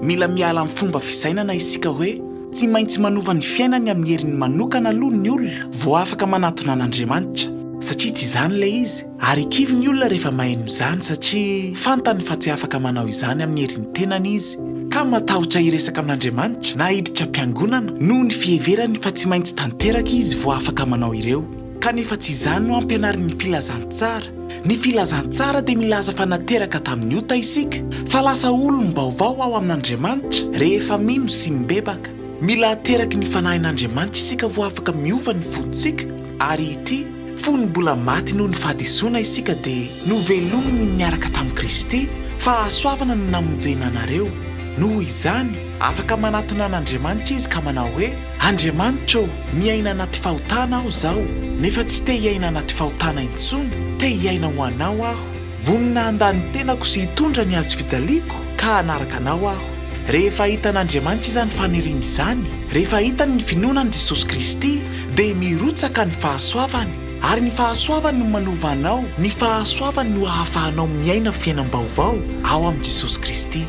mila miala amin'ny fomba fisainana isika hoe tsy maintsy manova ny fiainany amin'ny herin'ny manokana aloha ny olona vao afaka manatona an'Andriamanitra satria tsy izany ilay izy ary kivy ny olona rehefa maheno izany satria fantany fa tsy afaka manao izany amin'ny herin'ny tenany izy ka matahotra hiresaka amin'Andriamanitra na hiditra am-piangonana noho ny fiheverany fa tsy maintsy tanteraka izy vao afaka manao ireo kanefa tsy izany no ampianarin'ny filazantsara. Ny filazantsara dia milaza fa nateraka tamin'ny ota isika fa lasa olom-baovao ao amin'Andriamanitra rehefa mino sy mibebaka. Mila ateraky ny fanahin'Andriamanitra isika vao afaka miova ny fontsika ary ity fony mbola maty noho ny fahadisoana isika dia novelominy niaraka tamin'i Kristy fahasoavana no namonjena anareo. Noho izany afaka manatona an'Andriamanitra izy ka manao hoe Andriamanitra miaina anaty fahotana aho zao nefa tsy te hiaina anaty fahotana intsony te hiaina ho anao aho. Vonina handany tenako sy hitondra ny azo fijaliako ka hanaraka anao aho. Rehefa hitan'Andriamanitra izany faniriana izany, rehefa hitany ny finoanan'i Jesosy Kristy dia mirotsaka ny fahasoavany ary ny fahasoavany no manova anao, ny fahasoavany no ahafahanao miaina fiainam-baovao ao amin'i Jesosy Kristy.